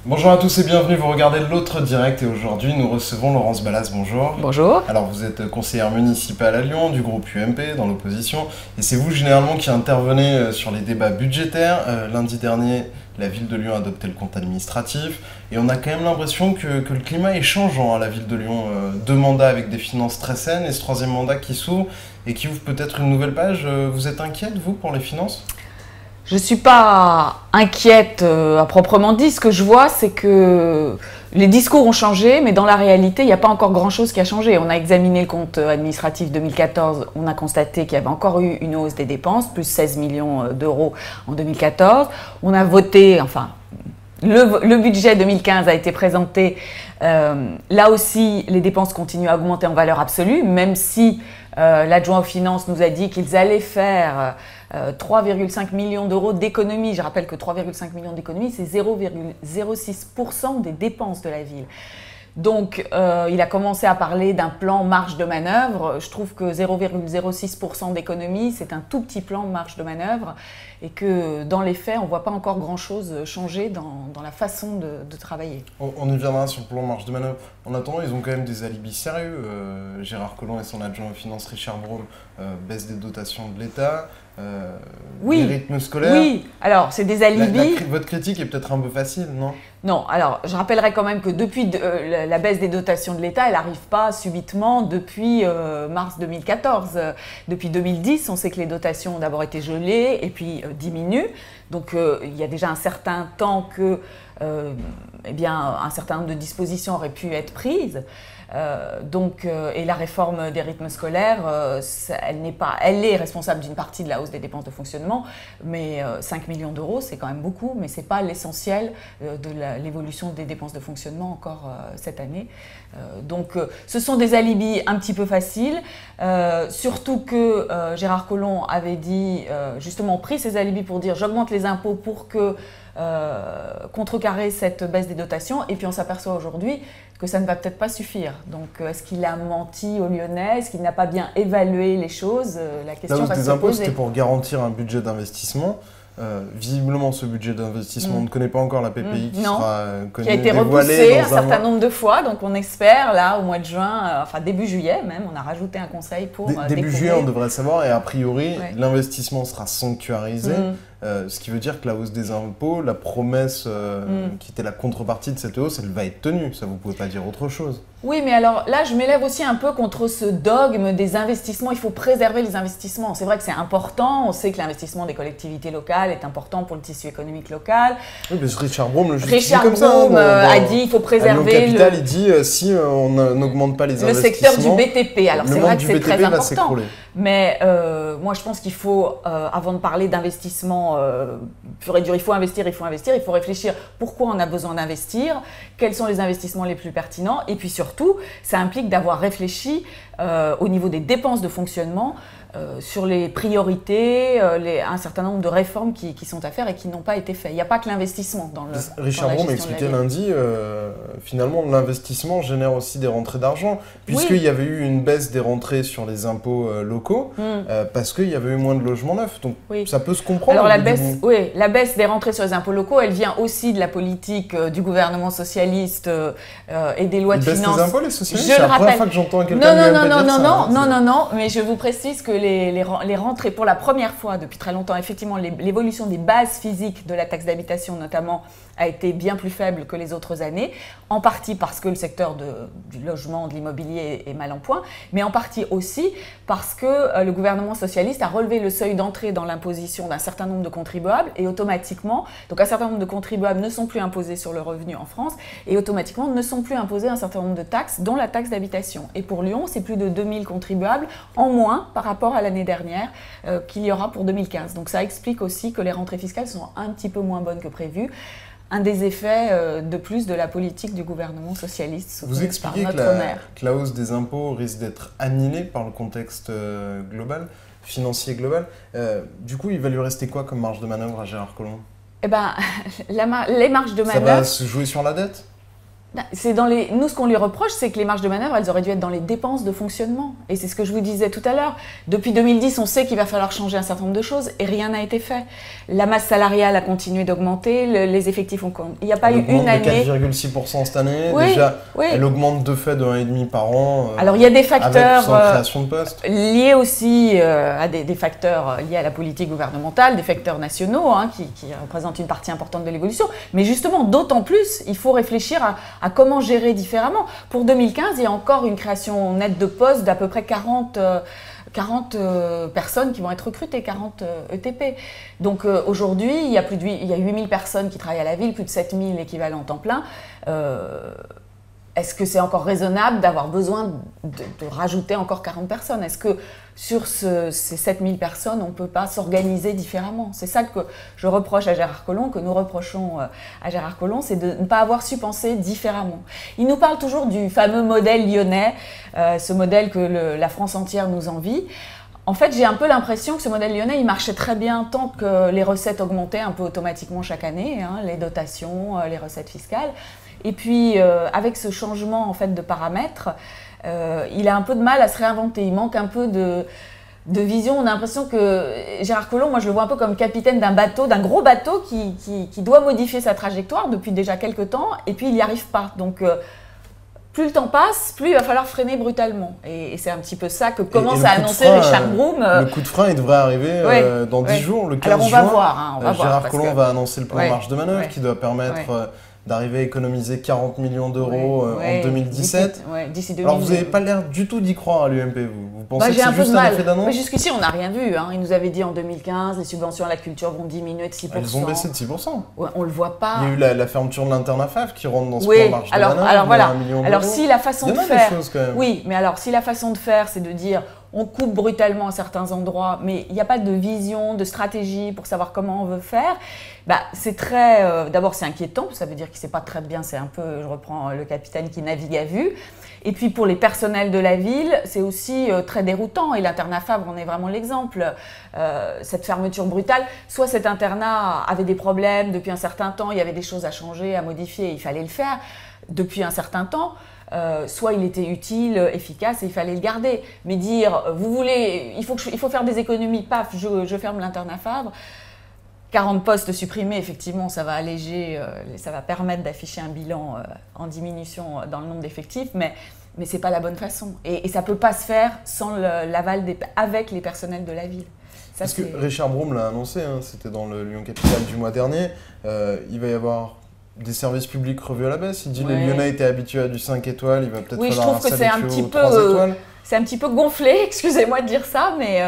Bonjour à tous et bienvenue, vous regardez l'autre direct et aujourd'hui nous recevons Laurence Ballas, bonjour. Bonjour. Alors vous êtes conseillère municipale à Lyon du groupe UMP dans l'opposition et c'est vous généralement qui intervenez sur les débats budgétaires. Lundi dernier, la ville de Lyon a adopté le compte administratif et on a quand même l'impression que le climat est changeant à la ville de Lyon. Deux mandats avec des finances très saines et ce troisième mandat qui s'ouvre et qui ouvre peut-être une nouvelle page. Vous êtes inquiète vous pour les finances ? Je ne suis pas inquiète à proprement dit. Ce que je vois, c'est que les discours ont changé, mais dans la réalité, il n'y a pas encore grand-chose qui a changé. On a examiné le compte administratif 2014, on a constaté qu'il y avait encore eu une hausse des dépenses, plus 16 millions d'euros en 2014. On a voté, enfin, le budget 2015 a été présenté. Là aussi, les dépenses continuent à augmenter en valeur absolue, même si l'adjoint aux finances nous a dit qu'ils allaient faire 3,5 millions d'euros d'économies. Je rappelle que 3,5 millions d'économies, c'est 0,06% des dépenses de la ville. Donc, il a commencé à parler d'un plan marge de manœuvre. Je trouve que 0,06% d'économie, c'est un tout petit plan de marge de manœuvre et que dans les faits, on ne voit pas encore grand-chose changer dans la façon de travailler. On y viendra sur le plan marge de manœuvre. En attendant, ils ont quand même des alibis sérieux. Gérard Collomb et son adjoint aux finances Richard Braun baissent des dotations de l'État, oui, des rythmes scolaires. Oui, alors c'est des alibis. Votre critique est peut-être un peu facile, non ? Non, alors je rappellerai quand même que depuis la baisse des dotations de l'État, elle n'arrive pas subitement depuis mars 2014. Depuis 2010, on sait que les dotations ont d'abord été gelées et puis diminuent. Donc il y a déjà un certain temps que un certain nombre de dispositions auraient pu être prises. Et la réforme des rythmes scolaires, elle est responsable d'une partie de la hausse des dépenses de fonctionnement, mais 5 millions d'euros, c'est quand même beaucoup, mais ce n'est pas l'essentiel de l'évolution des dépenses de fonctionnement encore cette année. Ce sont des alibis un petit peu faciles, surtout que Gérard Collomb avait dit, justement, pris ces alibis pour dire j'augmente les impôts pour que contrecarrer cette baisse des dotations, et puis on s'aperçoit aujourd'hui que ça ne va peut-être pas suffire. Donc, est-ce qu'il a menti aux Lyonnais? Est-ce qu'il n'a pas bien évalué les choses? La question va se poser. La hausse des impôts, c'était pour garantir un budget d'investissement. Visiblement, ce budget d'investissement, on ne connaît pas encore la PPI qui sera connue, qui a été repoussé un certain nombre de fois. Donc, on espère, là, au mois de juin, enfin début juillet même, on a rajouté un conseil pour début juillet, on devrait savoir. Et a priori, l'investissement sera sanctuarisé. Ce qui veut dire que la hausse des impôts, la promesse qui était la contrepartie de cette hausse, elle va être tenue. Ça, vous ne pouvez pas dire autre chose. Oui, mais alors là, je m'élève aussi un peu contre ce dogme des investissements. Il faut préserver les investissements. C'est vrai que c'est important. On sait que l'investissement des collectivités locales est important pour le tissu économique local. Oui, parce que Richard Braun le justifie comme ça. Richard Braun a dit qu'il faut préserver Capital, il dit si on n'augmente pas les investissements, secteur du BTP. Alors c'est vrai que c'est très important. Mais moi, je pense qu'il faut, avant de parler d'investissement pur et dur, il faut investir, il faut réfléchir pourquoi on a besoin d'investir, quels sont les investissements les plus pertinents, et puis surtout, ça implique d'avoir réfléchi au niveau des dépenses de fonctionnement sur les priorités, un certain nombre de réformes qui sont à faire et qui n'ont pas été faites. Il n'y a pas que l'investissement dans le Richard Braun m'expliquait lundi, finalement finalement génère aussi des rentrées d'argent, puisqu'il y avait eu une baisse des rentrées sur les impôts locaux, parce qu'il y avait eu moins de logements neufs. Donc ça peut se comprendre. Alors la baisse des rentrées sur les impôts locaux, elle vient aussi de la politique du gouvernement socialiste et des lois de finances. Ils baissent les impôts, les socialistes? C'est la première fois que j'entends quelqu'un Non, mais je vous précise que les rentrées, pour la première fois depuis très longtemps, effectivement, l'évolution des bases physiques de la taxe d'habitation notamment a été bien plus faible que les autres années, en partie parce que le secteur du logement, de l'immobilier est mal en point, mais en partie aussi parce que le gouvernement socialiste a relevé le seuil d'entrée dans l'imposition d'un certain nombre de contribuables et automatiquement, donc un certain nombre de contribuables ne sont plus imposés sur le revenu en France et automatiquement ne sont plus imposés un certain nombre de taxes, dont la taxe d'habitation. Et pour Lyon, c'est plus de 2000 contribuables en moins par rapport à l'année dernière qu'il y aura pour 2015. Donc ça explique aussi que les rentrées fiscales sont un petit peu moins bonnes que prévu. Un des effets de plus de la politique du gouvernement socialiste. Vous expliquez que la hausse des impôts risque d'être annihilée par le contexte global, financier global. Du coup, il va lui rester quoi comme marge de manœuvre à Gérard Collomb? Eh ben, les marges de manœuvre... Ça va se jouer sur la dette? Nous, ce qu'on lui reproche, c'est que les marges de manœuvre, elles auraient dû être dans les dépenses de fonctionnement. Et c'est ce que je vous disais tout à l'heure. Depuis 2010, on sait qu'il va falloir changer un certain nombre de choses et rien n'a été fait. La masse salariale a continué d'augmenter, les effectifs ont... Il n'y a pas eu une année... Elle augmente de 4,6% cette année. Oui, déjà, oui. Elle augmente de fait de 1,5 par an. Alors, il y a des facteurs avec création de postes. Liés aussi à des facteurs liés à la politique gouvernementale, des facteurs nationaux qui représentent une partie importante de l'évolution. Mais justement, d'autant plus, il faut réfléchir à comment gérer différemment. Pour 2015, il y a encore une création nette de postes d'à peu près 40 personnes qui vont être recrutées, 40 ETP. Donc aujourd'hui, il y a 8000 personnes qui travaillent à la ville, plus de 7000 équivalents temps plein. Est-ce que c'est encore raisonnable d'avoir besoin de rajouter encore 40 personnes? Est-ce que sur ces 7000 personnes, on ne peut pas s'organiser différemment? C'est ça que je reproche à Gérard Collomb, que nous reprochons à Gérard Collomb, c'est de ne pas avoir su penser différemment. Il nous parle toujours du fameux modèle lyonnais, ce modèle que la France entière nous envie. En fait, j'ai un peu l'impression que ce modèle lyonnais, il marchait très bien tant que les recettes augmentaient un peu automatiquement chaque année, les dotations, les recettes fiscales. Et puis, avec ce changement en fait, de paramètres, il a un peu de mal à se réinventer. Il manque un peu de vision. On a l'impression que Gérard Collomb, moi je le vois un peu comme capitaine d'un bateau, d'un gros bateau qui doit modifier sa trajectoire depuis déjà quelques temps, et puis il n'y arrive pas. Donc, plus le temps passe, plus il va falloir freiner brutalement. Et c'est un petit peu ça que commence à annoncer Richard Broom. Le coup de frein, il devrait arriver dans 10 jours, le 15 Alors on juin. va voir. Gérard Collomb va annoncer le plan de marge de manœuvre qui doit permettre d'arriver à économiser 40 millions d'euros en 2017. D'ici 2017. Alors vous n'avez pas l'air du tout d'y croire à l'UMP, vous pensez que j'ai c'est un peu juste de un mal. effet d'annonce? Mais jusqu'ici, on n'a rien vu. Il nous avait dit en 2015, les subventions à la culture vont diminuer de 6%. Elles ont baissé de 6%. Ouais, on ne le voit pas. Il y a eu la fermeture de l'internat FAF qui rentre dans ce plan de marge de manœuvre. Alors voilà. 1 million Alors d'euros. si la façon Il y de en a faire... des choses quand même. Oui, mais alors si la façon de faire, c'est de dire... On coupe brutalement à certains endroits, mais il n'y a pas de vision, de stratégie pour savoir comment on veut faire. C'est très... D'abord, c'est inquiétant, ça veut dire qu'il ne sait pas très bien, c'est un peu, je reprends le capitaine qui navigue à vue. Et puis pour les personnels de la ville, c'est aussi très déroutant, et l'internat Fabre en est vraiment l'exemple. Cette fermeture brutale, soit cet internat avait des problèmes depuis un certain temps, il y avait des choses à changer, à modifier, il fallait le faire depuis un certain temps. Soit il était utile, efficace et il fallait le garder. Mais dire, vous voulez, il faut faire des économies, paf, je ferme l'internat Fabre. 40 postes supprimés, effectivement, ça va alléger, ça va permettre d'afficher un bilan en diminution dans le nombre d'effectifs, mais ce n'est pas la bonne façon. Et ça ne peut pas se faire sans l'aval avec les personnels de la ville. Parce que Richard Broom l'a annoncé, c'était dans le Lyon Capital du mois dernier, il va y avoir des services publics revus à la baisse. Il dit les Lyonnais étaient habitués à du 5 étoiles, il va peut-être falloir s'habituer aux 3 étoiles. C'est un petit peu gonflé, excusez-moi de dire ça, mais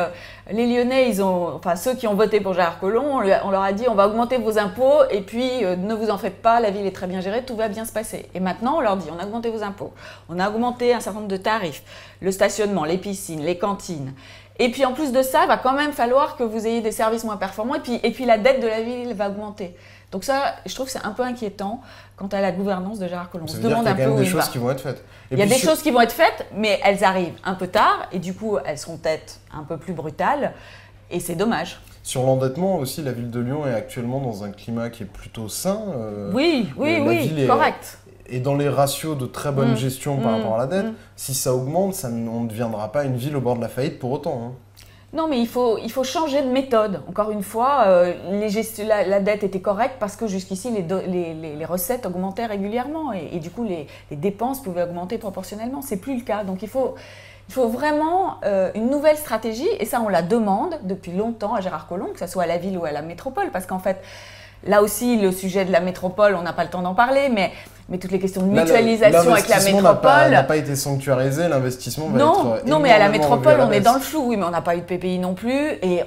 les Lyonnais, ceux qui ont voté pour Gérard Collomb, on leur a dit on va augmenter vos impôts et puis ne vous en faites pas, la ville est très bien gérée, tout va bien se passer. Et maintenant, on leur dit on a augmenté vos impôts, on a augmenté un certain nombre de tarifs, le stationnement, les piscines, les cantines. Et puis en plus de ça, il va quand même falloir que vous ayez des services moins performants et puis la dette de la ville va augmenter. Donc ça, je trouve que c'est un peu inquiétant quant à la gouvernance de Gérard Collomb. Ça veut dire qu'il y a quand même des choses qui vont être faites. Il y a des choses qui vont être faites, mais elles arrivent un peu tard et du coup, elles seront peut-être un peu plus brutales et c'est dommage. Sur l'endettement aussi, la ville de Lyon est actuellement dans un climat qui est plutôt sain. Oui, correct. Et dans les ratios de très bonne gestion par rapport à la dette, si ça augmente, on ne deviendra pas une ville au bord de la faillite pour autant. Non, mais il faut changer de méthode. Encore une fois, la dette était correcte parce que jusqu'ici, les recettes augmentaient régulièrement et du coup, les dépenses pouvaient augmenter proportionnellement. Ce n'est plus le cas. Donc, il faut vraiment une nouvelle stratégie et ça, on la demande depuis longtemps à Gérard Collomb, que ce soit à la ville ou à la métropole, parce qu'en fait, là aussi, le sujet de la métropole, on n'a pas le temps d'en parler, mais toutes les questions de mutualisation avec la métropole... n'a pas été sanctuarisé, l'investissement va être Non, mais à la métropole, on est dans le flou, oui, mais on n'a pas eu de PPI non plus, et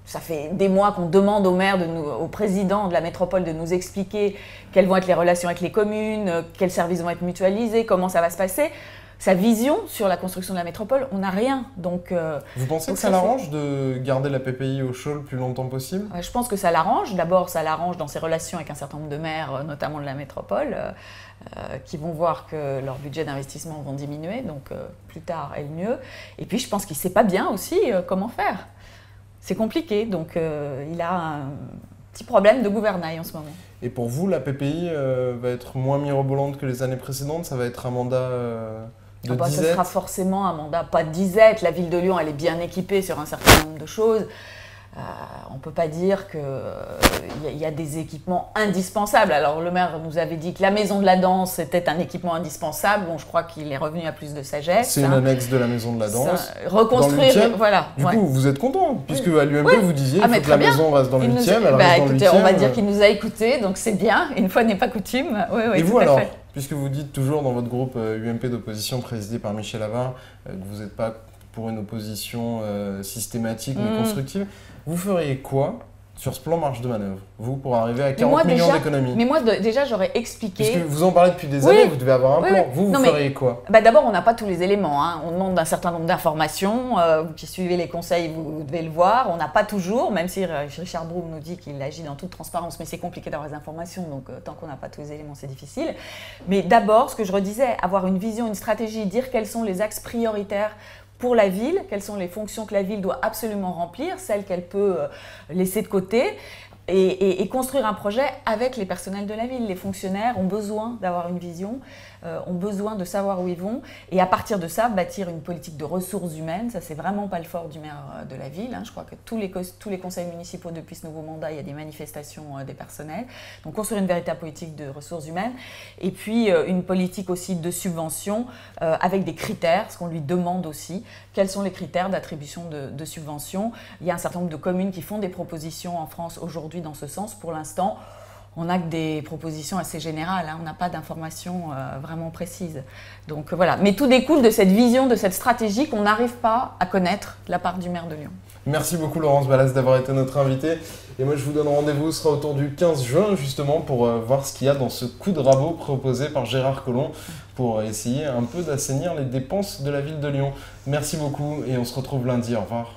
ça fait des mois qu'on demande au maire, au président de la métropole de nous expliquer quelles vont être les relations avec les communes, quels services vont être mutualisés, comment ça va se passer. Sa vision sur la construction de la métropole, on n'a rien. Donc, vous pensez que ça l'arrange de garder la PPI au chaud le plus longtemps possible? Je pense que ça l'arrange. D'abord, ça l'arrange dans ses relations avec un certain nombre de maires, notamment de la métropole, qui vont voir que leur budget d'investissement vont diminuer, donc plus tard est le mieux. Et puis, je pense qu'il ne sait pas bien aussi comment faire. C'est compliqué, donc il a un petit problème de gouvernail en ce moment. Et pour vous, la PPI va être moins mirobolante que les années précédentes? Ça va être un mandat de Ce disette? sera forcément un mandat, pas de disette. La ville de Lyon, elle est bien équipée sur un certain nombre de choses. On ne peut pas dire qu'il y a des équipements indispensables. Alors le maire nous avait dit que la maison de la danse était un équipement indispensable. Bon, je crois qu'il est revenu à plus de sagesse. C'est une annexe de la maison de la danse. Reconstruire, voilà. Du coup, vous êtes content, puisque à l'UMP, vous disiez qu'il faut que la maison reste dans le 8e, elle reste dans le 8e. On va dire qu'il nous a écoutés, donc c'est bien. Une fois n'est pas coutume. Et vous alors, puisque vous dites toujours dans votre groupe UMP d'opposition présidé par Michel Avare que vous n'êtes pas pour une opposition systématique mais constructive, vous feriez quoi sur ce plan marge de manœuvre, vous, pour arriver à 40 millions d'économies? Mais moi, déjà, j'aurais expliqué... Parce que vous en parlez depuis des années, vous devez avoir un plan. Vous feriez quoi? D'abord, on n'a pas tous les éléments. Hein. On demande un certain nombre d'informations. Vous qui suivez les conseils, vous devez le voir. On n'a pas toujours, même si Richard Broom nous dit qu'il agit dans toute transparence, mais c'est compliqué d'avoir les informations. Donc, tant qu'on n'a pas tous les éléments, c'est difficile. Mais d'abord, ce que je redisais, avoir une vision, une stratégie, dire quels sont les axes prioritaires pour la ville, quelles sont les fonctions que la ville doit absolument remplir, celles qu'elle peut laisser de côté, et construire un projet avec les personnels de la ville. Les fonctionnaires ont besoin d'avoir une vision, ont besoin de savoir où ils vont, et à partir de ça, bâtir une politique de ressources humaines. Ça, c'est vraiment pas le fort du maire de la ville. Hein. Je crois que tous les conseils municipaux, depuis ce nouveau mandat, il y a des manifestations des personnels. Donc, construire une véritable politique de ressources humaines, et puis une politique aussi de subvention avec des critères, ce qu'on lui demande aussi. Quels sont les critères d'attribution de subventions? Il y a un certain nombre de communes qui font des propositions en France aujourd'hui dans ce sens. Pour l'instant, on n'a que des propositions assez générales, hein. On n'a pas d'informations vraiment précises. Donc voilà. Mais tout découle de cette vision, de cette stratégie qu'on n'arrive pas à connaître de la part du maire de Lyon. Merci beaucoup Laurence Ballas d'avoir été notre invitée. Et moi je vous donne rendez-vous, ce sera autour du 15 juin justement pour voir ce qu'il y a dans ce coup de rabot proposé par Gérard Collomb pour essayer un peu d'assainir les dépenses de la ville de Lyon. Merci beaucoup et on se retrouve lundi. Au revoir.